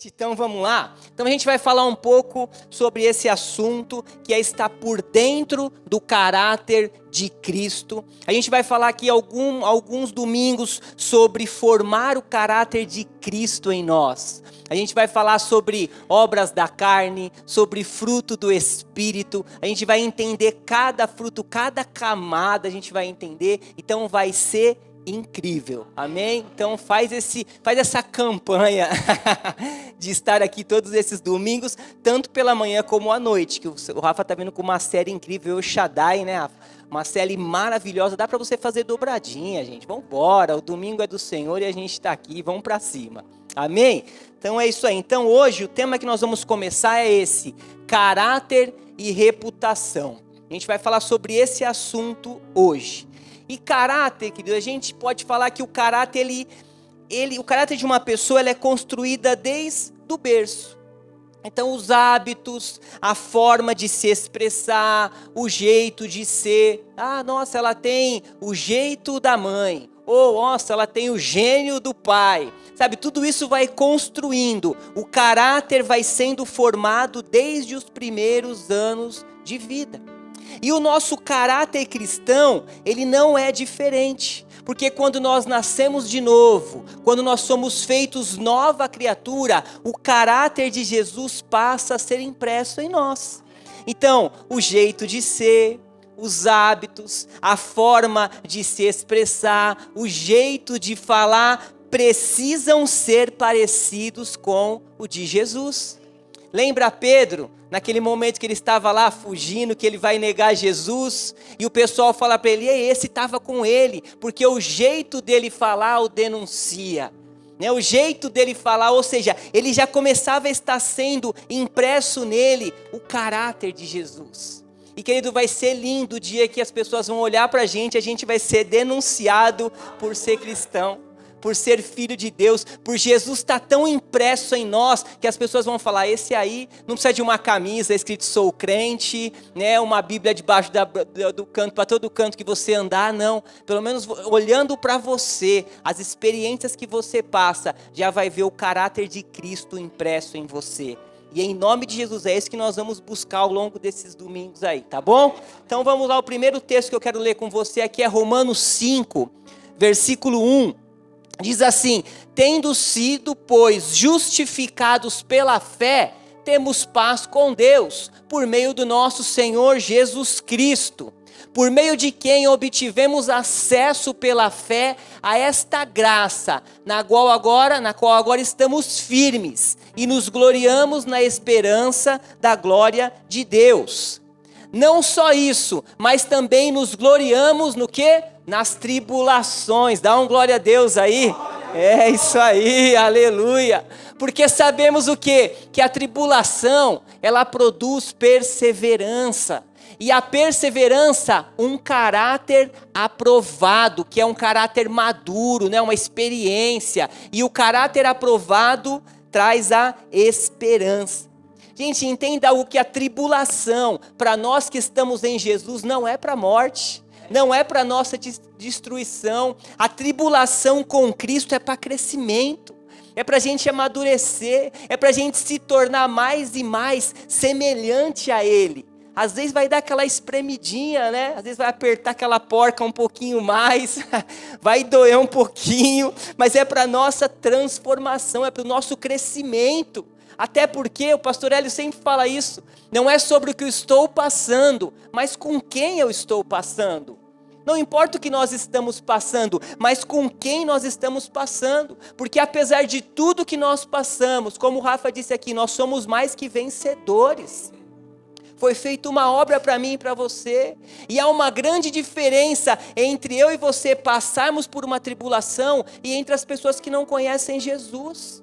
gente, então vamos lá. Então a gente vai falar um pouco sobre esse assunto que é estar por dentro do caráter de Cristo. A gente vai falar aqui alguns domingos sobre formar o caráter de Cristo em nós. A gente vai falar sobre obras da carne, sobre fruto do Espírito. A gente vai entender cada fruto, cada camada a gente vai entender. Então vai ser incrível, amém? Então faz essa campanha de estar aqui todos esses domingos, tanto pela manhã como à noite, que o Rafa está vindo com uma série incrível, o Shaddai, né, Rafa? Uma série maravilhosa, dá para você fazer dobradinha, gente, vamos embora, o domingo é do Senhor e a gente está aqui, vamos para cima, amém? Então é isso aí, então hoje o tema que nós vamos começar é esse, caráter e reputação. A gente vai falar sobre esse assunto hoje. E caráter, querido, a gente pode falar que o caráter, o caráter de uma pessoa é construída desde o berço. Então os hábitos, a forma de se expressar, o jeito de ser. Ah, nossa, ela tem o jeito da mãe. Ou, nossa, ela tem o gênio do pai. Sabe, tudo isso vai construindo. O caráter vai sendo formado desde os primeiros anos de vida. E o nosso caráter cristão, ele não é diferente. Porque quando nós nascemos de novo, quando nós somos feitos nova criatura, o caráter de Jesus passa a ser impresso em nós. Então, o jeito de ser, os hábitos, a forma de se expressar, o jeito de falar, precisam ser parecidos com o de Jesus. Lembra Pedro, naquele momento que ele estava lá fugindo, que ele vai negar Jesus, e o pessoal fala para ele, esse estava com ele, porque o jeito dele falar o denuncia, né? O jeito dele falar, ou seja, ele já começava a estar sendo impresso nele o caráter de Jesus. E querido, vai ser lindo o dia que as pessoas vão olhar para a gente vai ser denunciado por ser cristão, por ser filho de Deus, por Jesus estar tão impresso em nós, que as pessoas vão falar, esse aí não precisa de uma camisa escrito sou crente, né, uma Bíblia debaixo do canto, para todo canto que você andar, não, pelo menos olhando para você, as experiências que você passa, já vai ver o caráter de Cristo impresso em você. E em nome de Jesus, é isso que nós vamos buscar ao longo desses domingos aí, tá bom? Então vamos lá, o primeiro texto que eu quero ler com você aqui é Romanos 5, versículo 1. Diz assim, tendo sido, pois, justificados pela fé, temos paz com Deus, por meio do nosso Senhor Jesus Cristo, por meio de quem obtivemos acesso pela fé a esta graça, na qual agora estamos firmes, e nos gloriamos na esperança da glória de Deus. Não só isso, mas também nos gloriamos no quê? Nas tribulações. Dá um glória a Deus aí. É isso aí, aleluia. Porque sabemos o quê? Que a tribulação, ela produz perseverança. E a perseverança, um caráter aprovado, que é um caráter maduro, né? Uma experiência. E o caráter aprovado traz a esperança. Gente, entenda o que a tribulação, para nós que estamos em Jesus, não é para a morte, não é para a nossa destruição. A tribulação com Cristo é para crescimento, é para a gente amadurecer, é para a gente se tornar mais e mais semelhante a Ele. Às vezes vai dar aquela espremidinha, né? Às vezes vai apertar aquela porca um pouquinho mais, vai doer um pouquinho, mas é para a nossa transformação, é para o nosso crescimento. Até porque o pastor Hélio sempre fala isso, não é sobre o que eu estou passando, mas com quem eu estou passando. Não importa o que nós estamos passando, mas com quem nós estamos passando. Porque apesar de tudo que nós passamos, como o Rafa disse aqui, nós somos mais que vencedores. Foi feita uma obra para mim e para você. E há uma grande diferença entre eu e você passarmos por uma tribulação e entre as pessoas que não conhecem Jesus.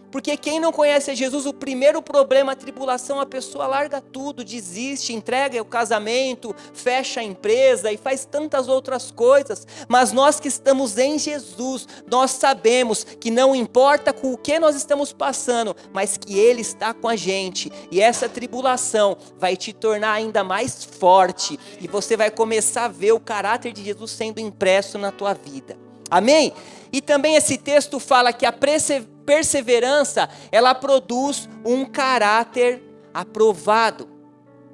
Porque quem não conhece Jesus, o primeiro problema, a tribulação, a pessoa larga tudo, desiste, entrega o casamento, fecha a empresa e faz tantas outras coisas. Mas nós que estamos em Jesus, nós sabemos que não importa com o que nós estamos passando, mas que Ele está com a gente. E essa tribulação vai te tornar ainda mais forte e você vai começar a ver o caráter de Jesus sendo impresso na tua vida. Amém? E também esse texto fala que a perseverança, ela produz um caráter aprovado.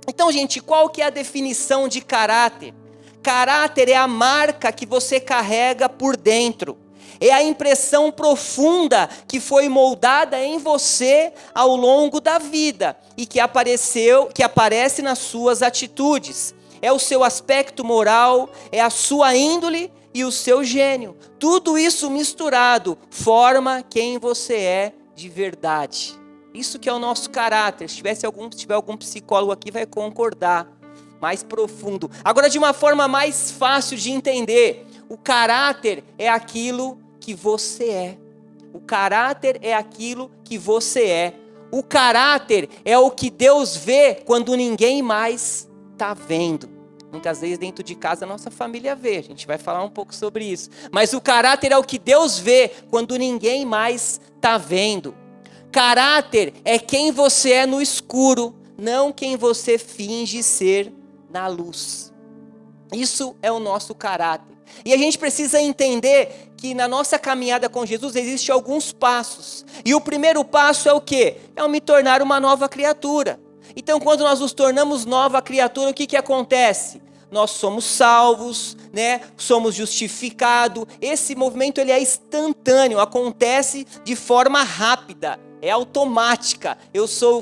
Então, gente, qual que é a definição de caráter? Caráter é a marca que você carrega por dentro. É a impressão profunda que foi moldada em você ao longo da vida e que aparece nas suas atitudes. É o seu aspecto moral, é a sua índole e o seu gênio. Tudo isso misturado forma quem você é de verdade. Isso que é o nosso caráter. Se tiver algum psicólogo aqui, vai concordar. Mais profundo. Agora, de uma forma mais fácil de entender, o caráter é aquilo que você é. O caráter é aquilo que você é. O caráter é o que Deus vê quando ninguém mais está vendo. Muitas vezes dentro de casa a nossa família vê, a gente vai falar um pouco sobre isso. Mas o caráter é o que Deus vê quando ninguém mais está vendo. Caráter é quem você é no escuro, não quem você finge ser na luz. Isso é o nosso caráter. E a gente precisa entender que na nossa caminhada com Jesus existem alguns passos. E o primeiro passo é o quê? É me tornar uma nova criatura. Então, quando nós nos tornamos nova criatura, o que acontece? Nós somos salvos, né? Somos justificados. Esse movimento ele é instantâneo, acontece de forma rápida. É automática, eu sou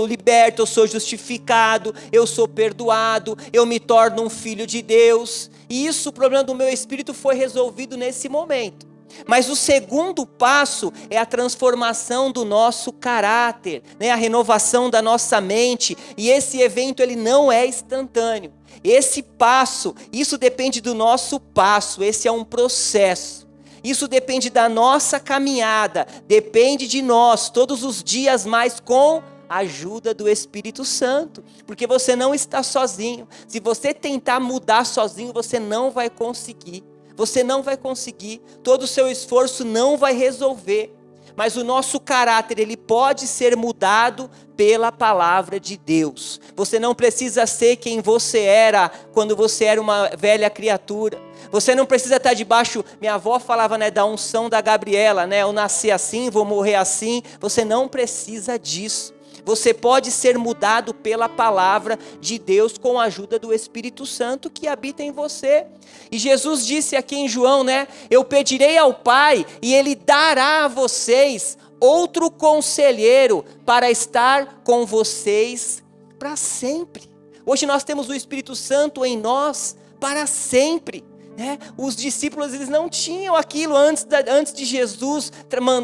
liberto, eu sou justificado, eu sou perdoado, eu me torno um filho de Deus. E isso, o problema do meu espírito foi resolvido nesse momento. Mas o segundo passo é a transformação do nosso caráter, né? A renovação da nossa mente. E esse evento ele não é instantâneo. Esse passo, isso depende do nosso passo, esse é um processo. Isso depende da nossa caminhada, depende de nós, todos os dias mais com a ajuda do Espírito Santo, porque você não está sozinho. Se você tentar mudar sozinho, você não vai conseguir. Você não vai conseguir, todo o seu esforço não vai resolver. Mas o nosso caráter, ele pode ser mudado pela palavra de Deus. Você não precisa ser quem você era quando você era uma velha criatura. Você não precisa estar debaixo, minha avó falava, né, da unção da Gabriela, né? Eu nasci assim, vou morrer assim. Você não precisa disso. Você pode ser mudado pela palavra de Deus com a ajuda do Espírito Santo que habita em você. E Jesus disse aqui em João, né? Eu pedirei ao Pai e Ele dará a vocês outro conselheiro para estar com vocês para sempre. Hoje nós temos o Espírito Santo em nós para sempre. Os discípulos eles não tinham aquilo antes de Jesus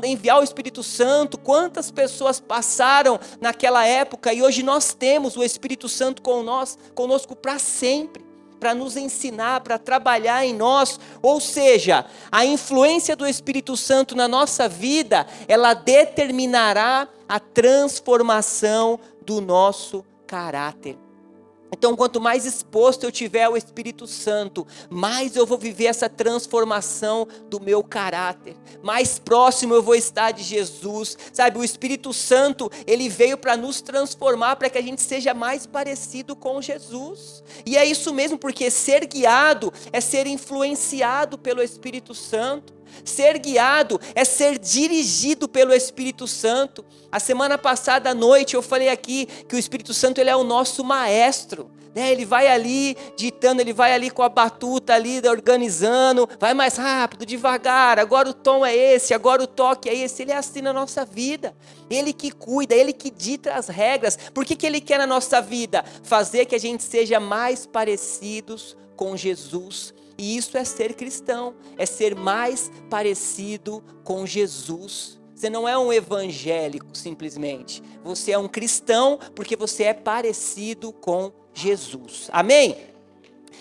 enviar o Espírito Santo. Quantas pessoas passaram naquela época e hoje nós temos o Espírito Santo conosco para sempre, para nos ensinar, para trabalhar em nós. Ou seja, a influência do Espírito Santo na nossa vida, ela determinará a transformação do nosso caráter. Então, quanto mais exposto eu tiver ao Espírito Santo, mais eu vou viver essa transformação do meu caráter. Mais próximo eu vou estar de Jesus. Sabe, o Espírito Santo, ele veio para nos transformar, para que a gente seja mais parecido com Jesus. E é isso mesmo, porque ser guiado é ser influenciado pelo Espírito Santo. Ser guiado é ser dirigido pelo Espírito Santo. A semana passada à noite eu falei aqui que o Espírito Santo ele é o nosso maestro, né? Ele vai ali ditando, ele vai ali com a batuta ali organizando, vai mais rápido, devagar, agora o tom é esse, agora o toque é esse. Ele é assim na nossa vida, ele que cuida, ele que dita as regras. Por que ele quer na nossa vida? Fazer que a gente seja mais parecidos com Jesus. E isso é ser cristão, é ser mais parecido com Jesus. Você não é um evangélico simplesmente, você é um cristão porque você é parecido com Jesus. Amém?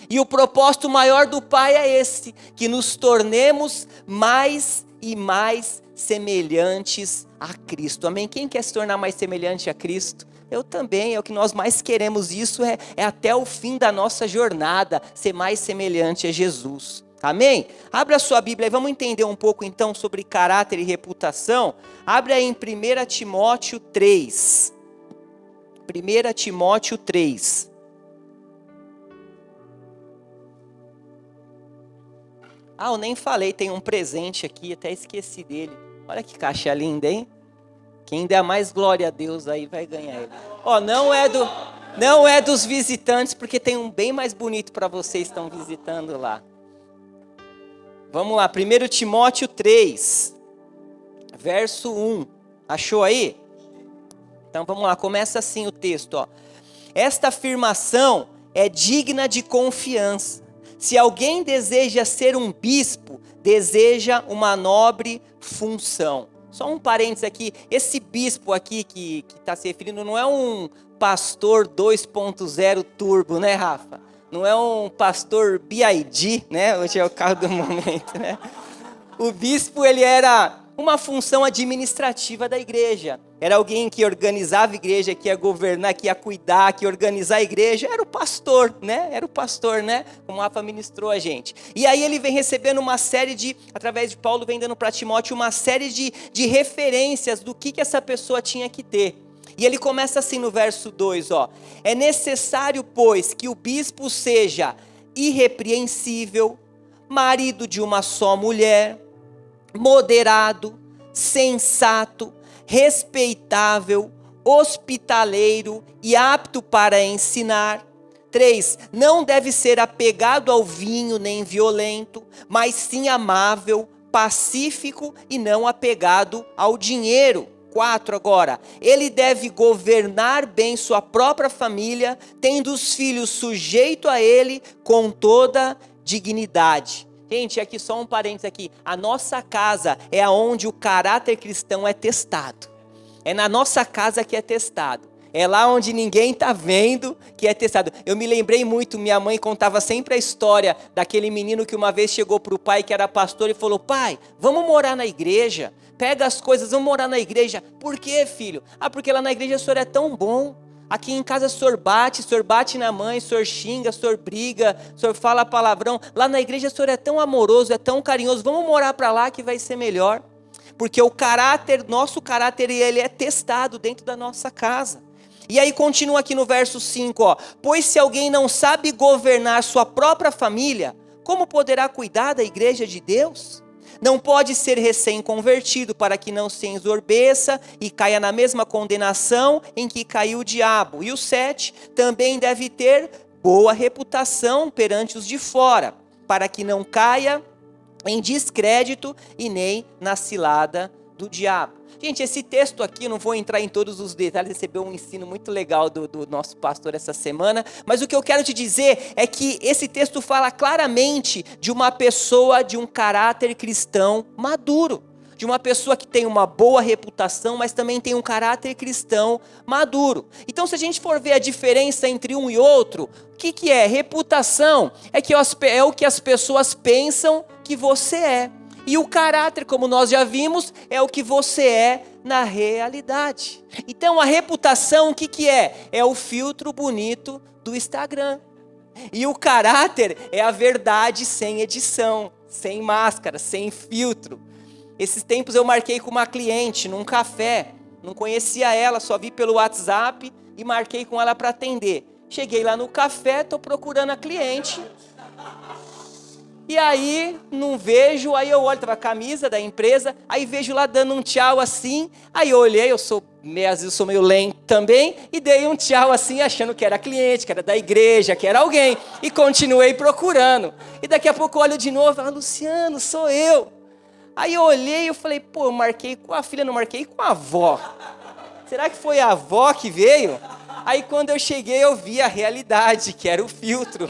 E o propósito maior do Pai é esse, que nos tornemos mais e mais semelhantes a Cristo. Amém? Quem quer se tornar mais semelhante a Cristo? Eu também, é o que nós mais queremos, isso é até o fim da nossa jornada, ser mais semelhante a Jesus. Amém? Abra a sua Bíblia e vamos entender um pouco então sobre caráter e reputação. Abre aí em 1 Timóteo 3. 1 Timóteo 3. Eu nem falei, tem um presente aqui, até esqueci dele. Olha que caixa linda, hein? Quem der mais glória a Deus aí vai ganhar ele. Não é dos visitantes, porque tem um bem mais bonito para vocês que estão visitando lá. Vamos lá, 1 Timóteo 3, verso 1. Achou aí? Então vamos lá, começa assim o texto, ó. Esta afirmação é digna de confiança. Se alguém deseja ser um bispo, deseja uma nobre função. Só um parênteses aqui, esse bispo aqui que está se referindo não é um pastor 2.0 turbo, né, Rafa? Não é um pastor BID, né? Hoje é o carro do momento, né? O bispo, ele era uma função administrativa da igreja. Era alguém que organizava a igreja, que ia governar, que ia cuidar, que ia organizar a igreja. Era o pastor, né? Era o pastor, né? Como o Rafa ministrou a gente. E aí ele vem recebendo uma série de, através de Paulo, vem dando para Timóteo uma série de referências do que essa pessoa tinha que ter. E ele começa assim no verso 2, ó. É necessário, pois, que o bispo seja irrepreensível, marido de uma só mulher, moderado, sensato, respeitável, hospitaleiro e apto para ensinar. 3, não deve ser apegado ao vinho nem violento, mas sim amável, pacífico e não apegado ao dinheiro. 4 agora, ele deve governar bem sua própria família, tendo os filhos sujeito a ele com toda dignidade. Gente, aqui só um parênteses aqui, a nossa casa é onde o caráter cristão é testado. É na nossa casa que é testado. É lá onde ninguém está vendo que é testado. Eu me lembrei muito, minha mãe contava sempre a história daquele menino que uma vez chegou para o pai que era pastor e falou: pai, vamos morar na igreja, pega as coisas, vamos morar na igreja. Por quê, filho? Porque lá na igreja o senhor é tão bom. Aqui em casa o senhor bate na mãe, o senhor xinga, o senhor briga, o senhor fala palavrão. Lá na igreja o senhor é tão amoroso, é tão carinhoso, vamos morar para lá que vai ser melhor. Porque o caráter, nosso caráter, ele é testado dentro da nossa casa. E aí continua aqui no verso 5, ó. Pois se alguém não sabe governar sua própria família, como poderá cuidar da igreja de Deus? Não pode ser recém-convertido para que não se ensorbeça e caia na mesma condenação em que caiu o diabo. E o 7, também deve ter boa reputação perante os de fora, para que não caia em descrédito e nem na cilada do diabo. Gente, esse texto aqui, não vou entrar em todos os detalhes, recebeu um ensino muito legal do nosso pastor essa semana, mas o que eu quero te dizer é que esse texto fala claramente de uma pessoa de um caráter cristão maduro, de uma pessoa que tem uma boa reputação, mas também tem um caráter cristão maduro. Então, se a gente for ver a diferença entre um e outro, o que é? Reputação é o que as pessoas pensam que você é. E o caráter, como nós já vimos, é o que você é na realidade. Então a reputação, o que é? É o filtro bonito do Instagram. E o caráter é a verdade sem edição, sem máscara, sem filtro. Esses tempos eu marquei com uma cliente num café, não conhecia ela, só vi pelo WhatsApp e marquei com ela para atender. Cheguei lá no café, estou procurando a cliente. E aí, não vejo, aí eu olho, estava a camisa da empresa, aí vejo lá dando um tchau assim, aí eu olhei, às vezes eu sou meio lento também, e dei um tchau assim, achando que era cliente, que era da igreja, que era alguém, e continuei procurando. E daqui a pouco eu olho de novo, falo: Luciano, sou eu. Aí eu olhei e falei: pô, eu marquei com a filha, não marquei com a avó. Será que foi a avó que veio? Aí quando eu cheguei eu vi a realidade, que era o filtro.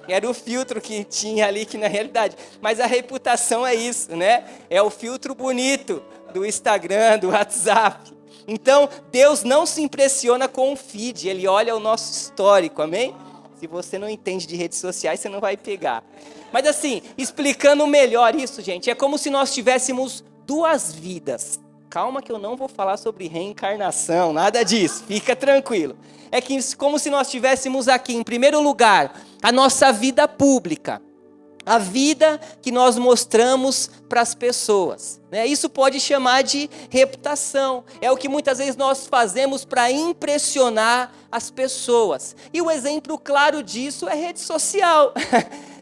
Era o filtro que tinha ali, que na realidade. Mas a reputação é isso, né? É o filtro bonito do Instagram, do WhatsApp. Então, Deus não se impressiona com o feed, Ele olha o nosso histórico, amém? Se você não entende de redes sociais, você não vai pegar. Mas assim, explicando melhor isso, gente, é como se nós tivéssemos duas vidas. Calma que eu não vou falar sobre reencarnação, nada disso, fica tranquilo. É como se nós tivéssemos aqui, em primeiro lugar, a nossa vida pública. A vida que nós mostramos para as pessoas, né? Isso pode chamar de reputação. É o que muitas vezes nós fazemos para impressionar as pessoas. E o exemplo claro disso é rede social.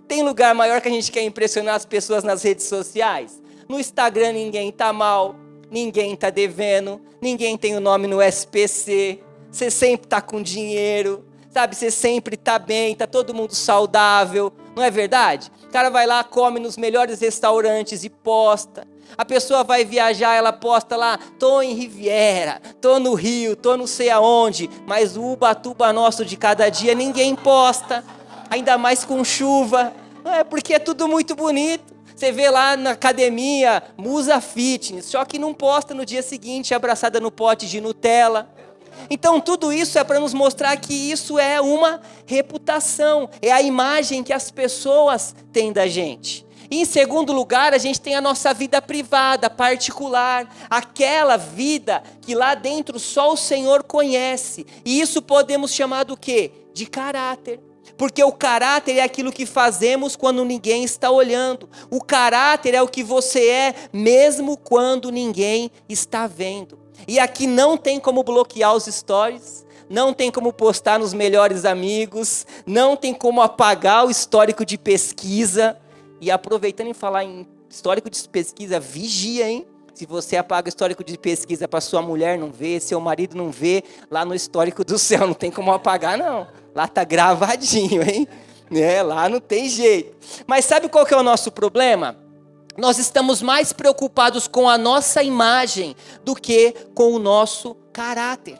Tem lugar maior que a gente quer impressionar as pessoas nas redes sociais? No Instagram ninguém está mal. ninguém está devendo, ninguém tem o nome no SPC, você sempre está com dinheiro, sabe? Você sempre está bem, está todo mundo saudável, não é verdade? O cara vai lá, come nos melhores restaurantes e posta. A pessoa vai viajar, ela posta lá, tô em Riviera, tô no Rio, tô não sei aonde, mas o Ubatuba nosso de cada dia ninguém posta, ainda mais com chuva, porque é tudo muito bonito. Você vê lá na academia, Musa Fitness, só que não posta no dia seguinte, abraçada no pote de Nutella. Então tudo isso é para nos mostrar que isso é uma reputação, é a imagem que as pessoas têm da gente. E em segundo lugar, a gente tem a nossa vida privada, particular, aquela vida que lá dentro só o Senhor conhece. E isso podemos chamar do quê? De caráter. Porque o caráter é aquilo que fazemos quando ninguém está olhando. O caráter é o que você é mesmo quando ninguém está vendo. E aqui não tem como bloquear os stories, não tem como postar nos melhores amigos, não tem como apagar o histórico de pesquisa. E aproveitando em falar em histórico de pesquisa, vigia, hein? Se você apaga o histórico de pesquisa para sua mulher não ver, seu marido não ver, lá no histórico do céu, não tem como apagar não. Lá tá gravadinho, hein? Lá não tem jeito. Mas sabe qual que é o nosso problema? Nós estamos mais preocupados com a nossa imagem do que com o nosso caráter.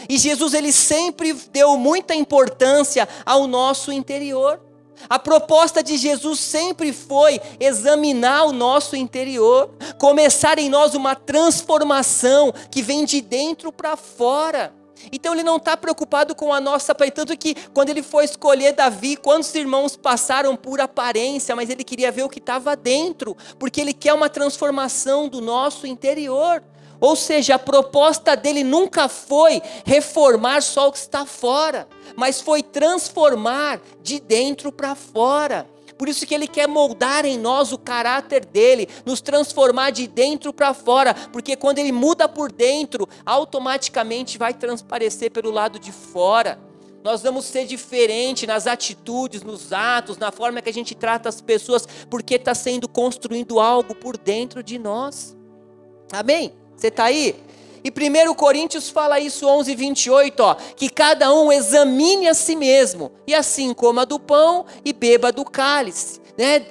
E Jesus, ele sempre deu muita importância ao nosso interior. A proposta de Jesus sempre foi examinar o nosso interior, começar em nós uma transformação que vem de dentro para fora. Então ele não está preocupado com a nossa aparência, tanto que quando ele foi escolher Davi, quantos irmãos passaram por aparência, mas ele queria ver o que estava dentro, porque ele quer uma transformação do nosso interior. Ou seja, a proposta dele nunca foi reformar só o que está fora, mas foi transformar de dentro para fora. Por isso que ele quer moldar em nós o caráter dele, nos transformar de dentro para fora, porque quando ele muda por dentro, automaticamente vai transparecer pelo lado de fora. Nós vamos ser diferentes nas atitudes, nos atos, na forma que a gente trata as pessoas, porque está sendo construído algo por dentro de nós. Amém? Você está aí? E 1 Coríntios fala isso, 11:28, que cada um examine a si mesmo, e assim coma do pão e beba do cálice.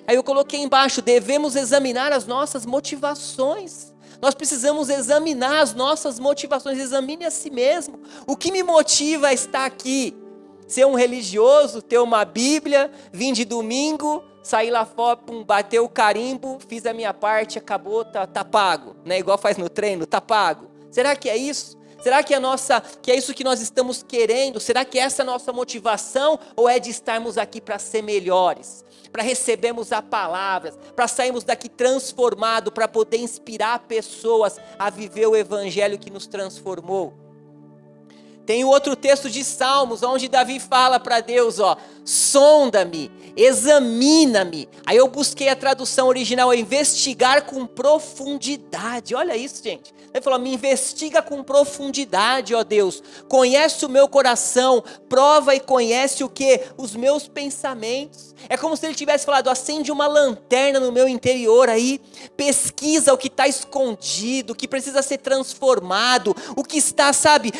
Aí eu coloquei embaixo, devemos examinar as nossas motivações. Nós precisamos examinar as nossas motivações, examine a si mesmo. O que me motiva a estar aqui? Ser um religioso, ter uma Bíblia, vir de domingo, sair lá fora, bater o carimbo, fiz a minha parte, acabou, tá pago. Igual faz no treino, tá pago. Será que é isso? Será que é isso que nós estamos querendo? Será que essa é a nossa motivação? Ou é de estarmos aqui para ser melhores? Para recebermos a palavra, para sairmos daqui transformados, para poder inspirar pessoas a viver o evangelho que nos transformou? Tem outro texto de Salmos, onde Davi fala para Deus, sonda-me, examina-me. Aí eu busquei a tradução original, investigar com profundidade. Olha isso, gente. Ele falou, me investiga com profundidade, ó Deus. Conhece o meu coração, prova e conhece o quê? Os meus pensamentos. É como se ele tivesse falado, acende uma lanterna no meu interior aí, pesquisa o que está escondido, o que precisa ser transformado, o que está,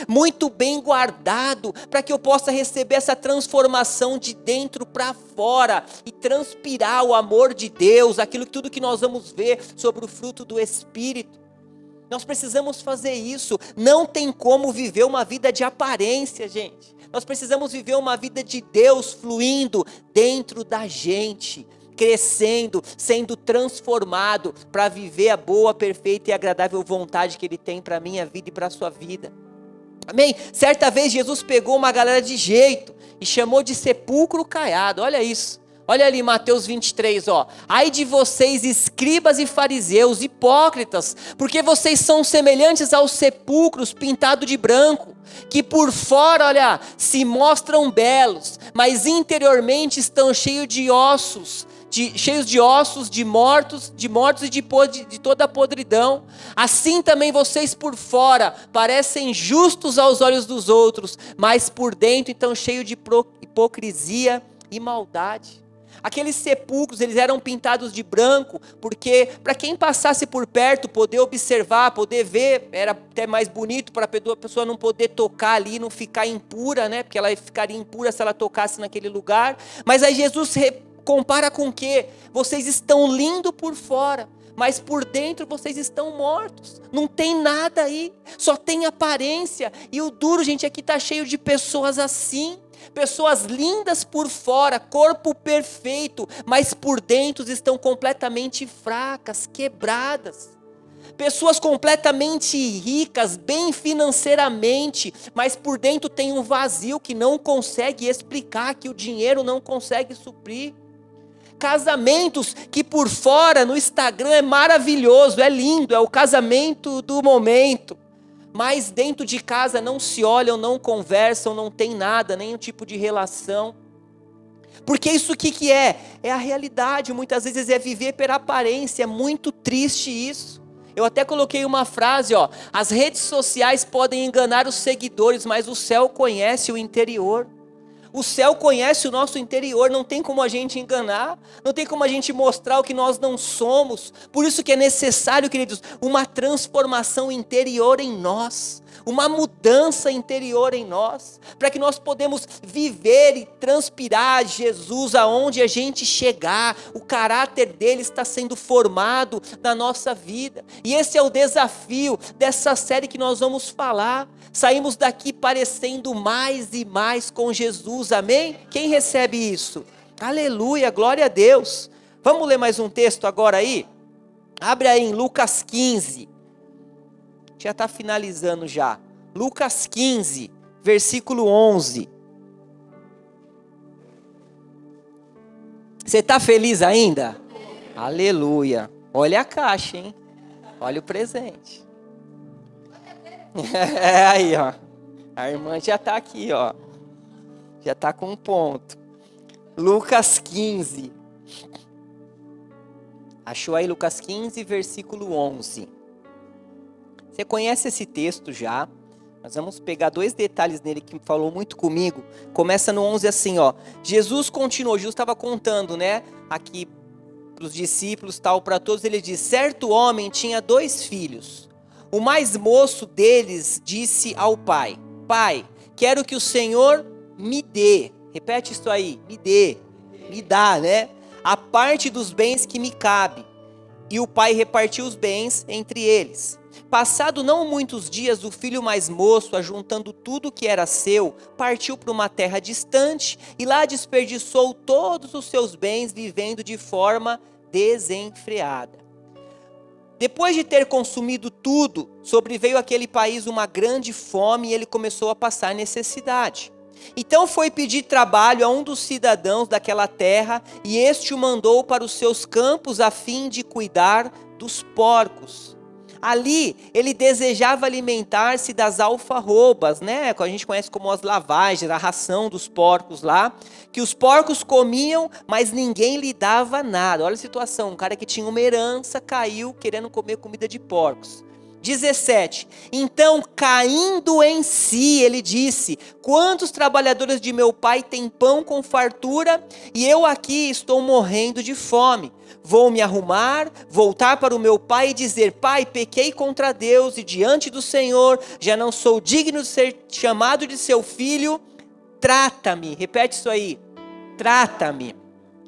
muito bem guardado, para que eu possa receber essa transformação de dentro para fora e transpirar o amor de Deus, tudo que nós vamos ver sobre o fruto do Espírito. Nós precisamos fazer isso. Não tem como viver uma vida de aparência, gente. Nós precisamos viver uma vida de Deus fluindo dentro da gente, crescendo, sendo transformado para viver a boa, perfeita e agradável vontade que Ele tem para a minha vida e para a sua vida. Amém? Certa vez Jesus pegou uma galera de jeito e chamou de sepulcro caiado. Olha isso. Olha ali Mateus 23, ai de vocês escribas e fariseus, hipócritas, porque vocês são semelhantes aos sepulcros pintados de branco, que por fora, se mostram belos, mas interiormente estão cheios de ossos, de mortos e de toda a podridão. Assim também vocês por fora parecem justos aos olhos dos outros, mas por dentro estão cheios de hipocrisia e maldade. Aqueles sepulcros, eles eram pintados de branco, porque para quem passasse por perto, poder observar, poder ver, era até mais bonito para a pessoa não poder tocar ali, não ficar impura, né? Porque ela ficaria impura se ela tocasse naquele lugar. Mas aí Jesus compara com o quê? Vocês estão lindos por fora, mas por dentro vocês estão mortos. Não tem nada aí, só tem aparência. E o duro, gente, aqui está cheio de pessoas assim. Pessoas lindas por fora, corpo perfeito, mas por dentro estão completamente fracas, quebradas. Pessoas completamente ricas, bem financeiramente, mas por dentro tem um vazio que não consegue explicar, que o dinheiro não consegue suprir. Casamentos que por fora no Instagram é maravilhoso, é lindo, é o casamento do momento. Mas dentro de casa não se olham, não conversam, não tem nada, nenhum tipo de relação. Porque isso o que é? É a realidade, muitas vezes é viver pela aparência, é muito triste isso. Eu até coloquei uma frase, as redes sociais podem enganar os seguidores, mas o céu conhece o interior. O céu conhece o nosso interior, não tem como a gente enganar, não tem como a gente mostrar o que nós não somos. Por isso que é necessário, queridos, uma transformação interior em nós, uma mudança interior em nós, para que nós podemos viver e transpirar Jesus aonde a gente chegar. O caráter dele está sendo formado na nossa vida. E esse é o desafio dessa série que nós vamos falar. Saímos daqui parecendo mais e mais com Jesus, amém? Quem recebe isso? Aleluia, glória a Deus. Vamos ler mais um texto agora aí? Abre aí em Lucas 15. Já está finalizando já. Lucas 15, versículo 11. Você está feliz ainda? Aleluia. Olha a caixa, hein? Olha o presente. É aí, a irmã já está aqui, já está com um ponto. Lucas 15. Achou aí Lucas 15, versículo 11. Você conhece esse texto já? Nós vamos pegar 2 detalhes nele que falou muito comigo. Começa no 11 assim, Jesus continuou, Jesus estava contando, né? Aqui para os discípulos, tal, para todos, ele diz: certo homem tinha 2 filhos. O mais moço deles disse ao pai: pai, quero que o Senhor me dê. Repete isso aí, me dê, me dá, né? A parte dos bens que me cabe. E o pai repartiu os bens entre eles. Passado não muitos dias, o filho mais moço, ajuntando tudo que era seu, partiu para uma terra distante e lá desperdiçou todos os seus bens, vivendo de forma desenfreada. Depois de ter consumido tudo, sobreveio àquele país uma grande fome e ele começou a passar necessidade. Então foi pedir trabalho a um dos cidadãos daquela terra e este o mandou para os seus campos a fim de cuidar dos porcos. Ali ele desejava alimentar-se das alfarrobas, né? Que a gente conhece como as lavagens, a ração dos porcos lá, que os porcos comiam, mas ninguém lhe dava nada. Olha a situação, um cara que tinha uma herança caiu querendo comer comida de porcos. 17, então caindo em si, ele disse: quantos trabalhadores de meu pai têm pão com fartura e eu aqui estou morrendo de fome? Vou me arrumar, voltar para o meu pai e dizer: pai, pequei contra Deus e diante do Senhor, já não sou digno de ser chamado de seu filho, trata-me, repete isso aí, trata-me.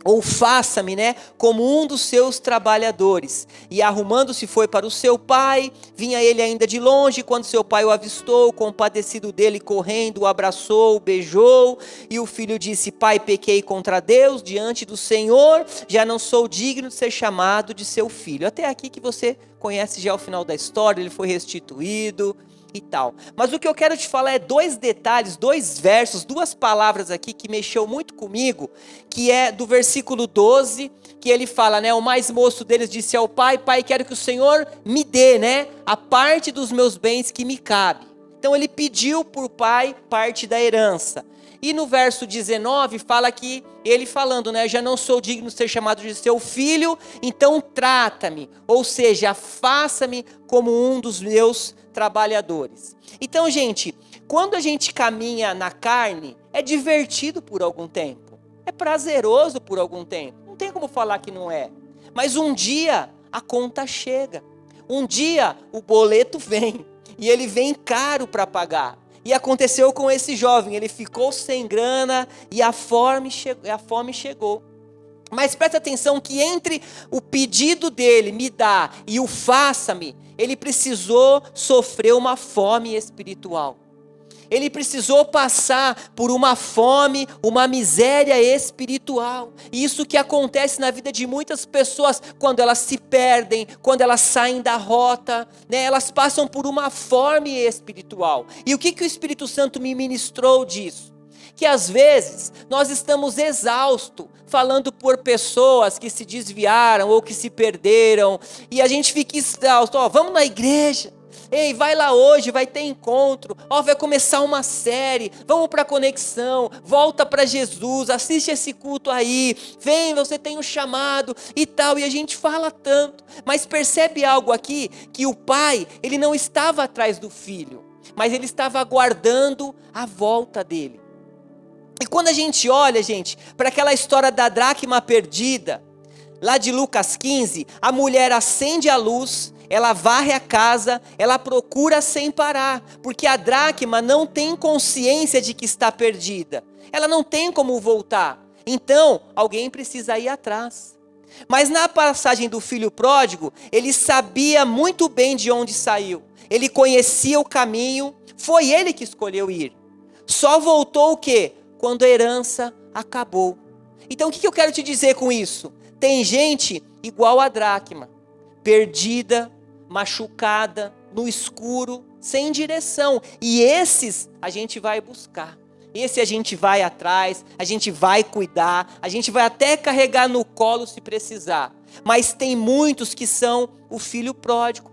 Ou faça-me, né, como um dos seus trabalhadores. E arrumando-se foi para o seu pai. Vinha ele ainda de longe, quando seu pai o avistou, compadecido dele, correndo, o abraçou, o beijou. E o filho disse: pai, pequei contra Deus, diante do Senhor, já não sou digno de ser chamado de seu filho. Até aqui que você conhece já o final da história, ele foi restituído e tal. Mas o que eu quero te falar é 2 detalhes, 2 versos, 2 palavras aqui que mexeu muito comigo, que é do versículo 12, que ele fala, né, o mais moço deles disse ao pai: pai, quero que o Senhor me dê, né, a parte dos meus bens que me cabe. Então ele pediu por pai parte da herança. E no verso 19 fala que ele falando, né, já não sou digno de ser chamado de seu filho, então trata-me, ou seja, faça-me como um dos meus trabalhadores. Então, gente, quando a gente caminha na carne, é divertido por algum tempo. É prazeroso por algum tempo. Não tem como falar que não é. Mas um dia a conta chega. Um dia o boleto vem. E ele vem caro para pagar. E aconteceu com esse jovem. Ele ficou sem grana e a fome chegou. Mas presta atenção que entre o pedido dele, me dá, e o faça-me, ele precisou sofrer uma fome espiritual. Ele precisou passar por uma fome, uma miséria espiritual. E isso que acontece na vida de muitas pessoas quando elas se perdem, quando elas saem da rota, né? Elas passam por uma fome espiritual. E o que o Espírito Santo me ministrou disso? Que às vezes nós estamos exaustos, falando por pessoas que se desviaram ou que se perderam, e a gente fica exausto, vamos na igreja, ei, vai lá hoje, vai ter encontro, vai começar uma série, vamos para a conexão, volta para Jesus, assiste esse culto aí, vem, você tem um chamado e tal, e a gente fala tanto, mas percebe algo aqui, que o pai, ele não estava atrás do filho, mas ele estava aguardando a volta dele. E quando a gente olha, gente, para aquela história da dracma perdida, lá de Lucas 15, a mulher acende a luz, ela varre a casa, ela procura sem parar, porque a dracma não tem consciência de que está perdida, ela não tem como voltar, então alguém precisa ir atrás. Mas na passagem do filho pródigo, ele sabia muito bem de onde saiu, ele conhecia o caminho, foi ele que escolheu ir, só voltou o quê? Quando a herança acabou. Então o que eu quero te dizer com isso? Tem gente igual a dracma, perdida, machucada, no escuro, sem direção. E esses a gente vai buscar. Esse a gente vai atrás, a gente vai cuidar, a gente vai até carregar no colo se precisar. Mas tem muitos que são o filho pródigo.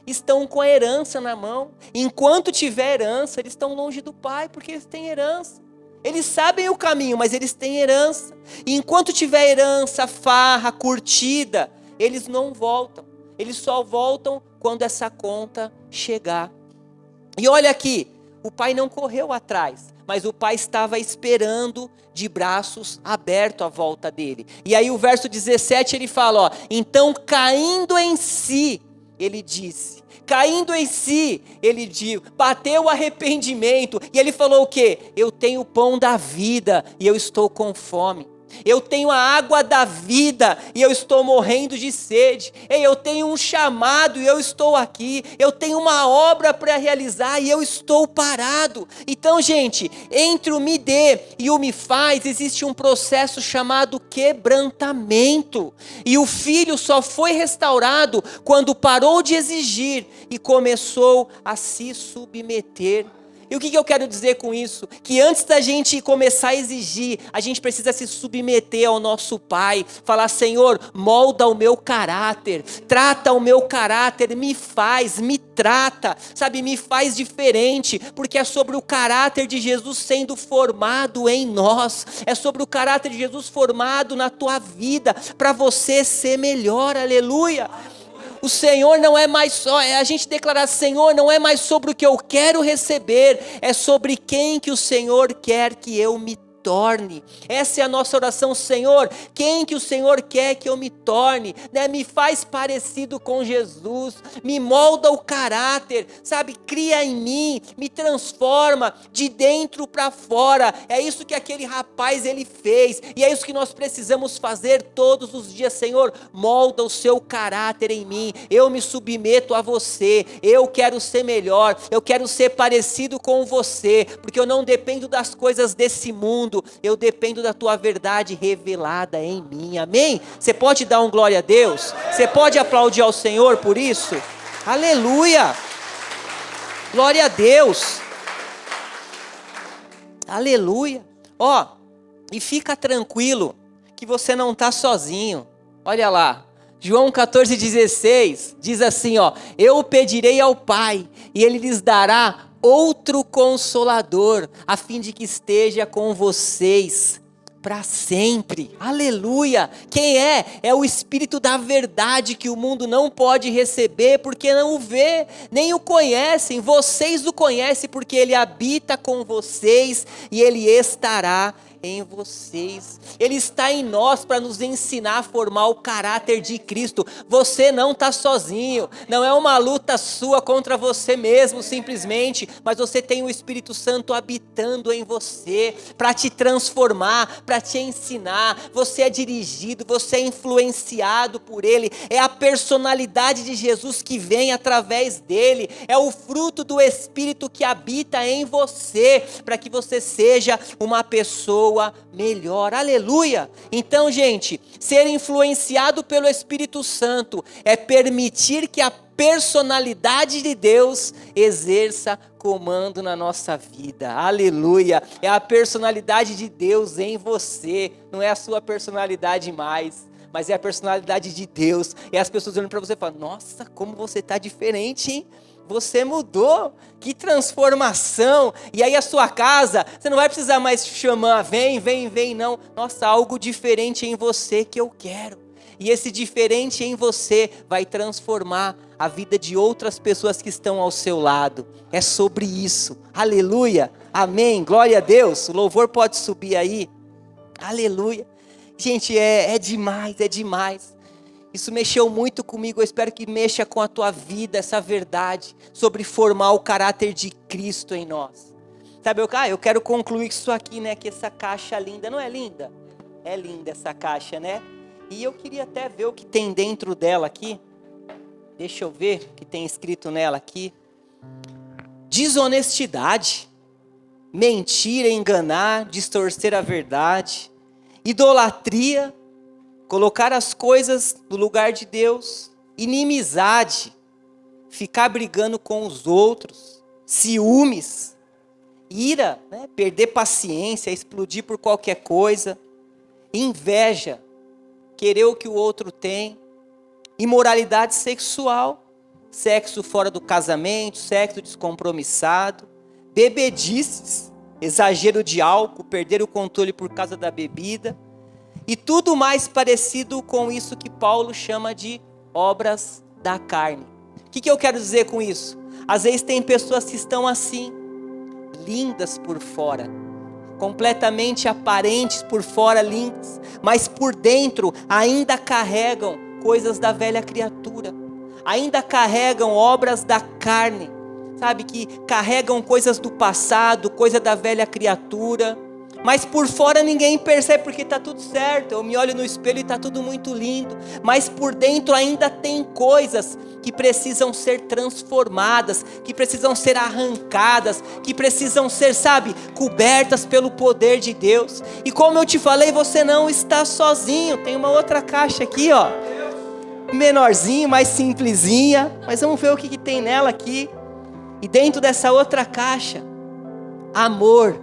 Estão com a herança na mão. Enquanto tiver herança, eles estão longe do pai, porque eles têm herança. Eles sabem o caminho, mas eles têm herança. E enquanto tiver herança, farra, curtida, eles não voltam. Eles só voltam quando essa conta chegar. E olha aqui, o pai não correu atrás, mas o pai estava esperando de braços abertos à volta dele. E aí o verso 17 ele fala, então caindo em si, ele disse, caindo em si, ele bateu o arrependimento, e ele falou o quê? Eu tenho o pão da vida, e eu estou com fome. Eu tenho a água da vida e eu estou morrendo de sede. Ei, eu tenho um chamado e eu estou aqui. Eu tenho uma obra para realizar e eu estou parado. Então, gente, entre o me dê e o me faz, existe um processo chamado quebrantamento. E o filho só foi restaurado quando parou de exigir e começou a se submeter. E o que eu quero dizer com isso? Que antes da gente começar a exigir, a gente precisa se submeter ao nosso Pai. Falar, Senhor, molda o meu caráter, trata o meu caráter, me trata, sabe, me faz diferente, porque é sobre o caráter de Jesus sendo formado em nós, é sobre o caráter de Jesus formado na tua vida, para você ser melhor, aleluia. O Senhor não é mais só, a gente declarar, Senhor, não é mais sobre o que eu quero receber, é sobre quem que o Senhor quer que eu me torne. Essa é a nossa oração, Senhor, quem que o Senhor quer que eu me torne, né? Me faz parecido com Jesus, me molda o caráter, sabe, cria em mim, me transforma de dentro para fora. É isso que aquele rapaz ele fez, e é isso que nós precisamos fazer todos os dias. Senhor, molda o seu caráter em mim, eu me submeto a você, eu quero ser melhor, eu quero ser parecido com você, porque eu não dependo das coisas desse mundo, eu dependo da tua verdade revelada em mim, amém? Você pode dar um glória a Deus? Você pode aplaudir ao Senhor por isso? Aleluia! Glória a Deus! Aleluia! E fica tranquilo que você não está sozinho. Olha lá, João 14,16 diz assim, eu pedirei ao Pai e Ele lhes dará outro Consolador, a fim de que esteja com vocês para sempre, aleluia. Quem é? É o Espírito da verdade que o mundo não pode receber, porque não o vê, nem o conhecem, vocês o conhecem, porque Ele habita com vocês e Ele estará em vocês. Ele está em nós para nos ensinar a formar o caráter de Cristo. Você não está sozinho, não é uma luta sua contra você mesmo simplesmente, mas você tem o Espírito Santo habitando em você para te transformar, para te ensinar. Você é dirigido, você é influenciado por Ele, é a personalidade de Jesus que vem através dele, é o fruto do Espírito que habita em você, para que você seja uma pessoa melhor, aleluia. Então, gente, ser influenciado pelo Espírito Santo é permitir que a personalidade de Deus exerça comando na nossa vida, aleluia. É a personalidade de Deus em você, não é a sua personalidade mais, mas é a personalidade de Deus. E as pessoas olhando para você e falam: nossa, como você está diferente, hein? Você mudou, que transformação. E aí a sua casa, você não vai precisar mais chamar, vem, não. Nossa, algo diferente em você que eu quero. E esse diferente em você vai transformar a vida de outras pessoas que estão ao seu lado. É sobre isso, aleluia, amém, glória a Deus. O louvor pode subir aí, aleluia. Gente, é demais, é demais. Isso mexeu muito comigo, eu espero que mexa com a tua vida, essa verdade sobre formar o caráter de Cristo em nós. Sabe, eu quero concluir isso aqui, né, que essa caixa linda, não é linda? É linda essa caixa, né? E eu queria até ver o que tem dentro dela aqui. Deixa eu ver o que tem escrito nela aqui. Desonestidade, mentir, enganar, distorcer a verdade, idolatria, colocar as coisas no lugar de Deus, inimizade, ficar brigando com os outros, ciúmes, ira, né? Perder paciência, explodir por qualquer coisa, inveja, querer o que o outro tem, imoralidade sexual, sexo fora do casamento, sexo descompromissado, bebedices, exagero de álcool, perder o controle por causa da bebida, e tudo mais parecido com isso que Paulo chama de obras da carne. O que eu quero dizer com isso? Às vezes tem pessoas que estão assim, lindas por fora, completamente aparentes por fora, lindas, mas por dentro ainda carregam coisas da velha criatura, ainda carregam obras da carne, sabe, que carregam coisas do passado, coisa da velha criatura, mas por fora ninguém percebe porque está tudo certo. Eu me olho no espelho e está tudo muito lindo, mas por dentro ainda tem coisas que precisam ser transformadas, que precisam ser arrancadas, que precisam ser, sabe, cobertas pelo poder de Deus. E como eu te falei, você não está sozinho. Tem uma outra caixa aqui, ó, menorzinha, mais simplesinha, mas vamos ver o que tem nela aqui. E dentro dessa outra caixa, amor,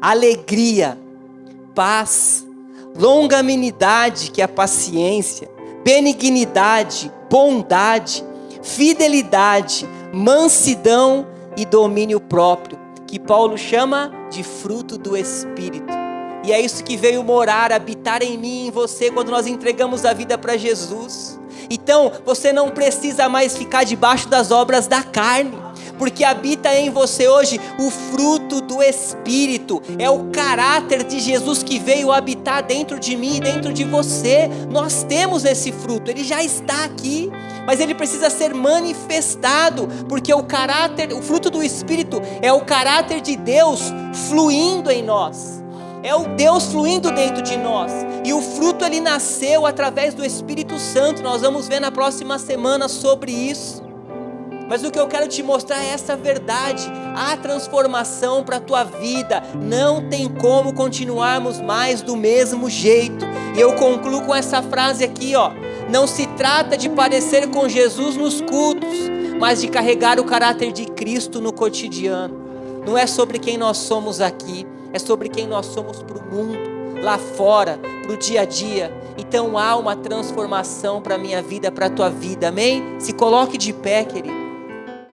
alegria, paz, longanimidade, que é a paciência, benignidade, bondade, fidelidade, mansidão e domínio próprio, que Paulo chama de fruto do Espírito. E é isso que veio morar, habitar em mim e em você quando nós entregamos a vida para Jesus. Então, você não precisa mais ficar debaixo das obras da carne, porque habita em você hoje o fruto do Espírito, é o caráter de Jesus que veio habitar dentro de mim e dentro de você. Nós temos esse fruto, ele já está aqui, mas ele precisa ser manifestado, porque o fruto do Espírito é o caráter de Deus fluindo em nós, é o Deus fluindo dentro de nós, e o fruto ele nasceu através do Espírito Santo. Nós vamos ver na próxima semana sobre isso. Mas o que eu quero te mostrar é essa verdade, a transformação para a tua vida. Não tem como continuarmos mais do mesmo jeito. E eu concluo com essa frase aqui, ó: não se trata de parecer com Jesus nos cultos, mas de carregar o caráter de Cristo no cotidiano. Não é sobre quem nós somos aqui, é sobre quem nós somos para o mundo, lá fora, para o dia a dia. Então há uma transformação para a minha vida, para a tua vida, amém? Se coloque de pé, querido.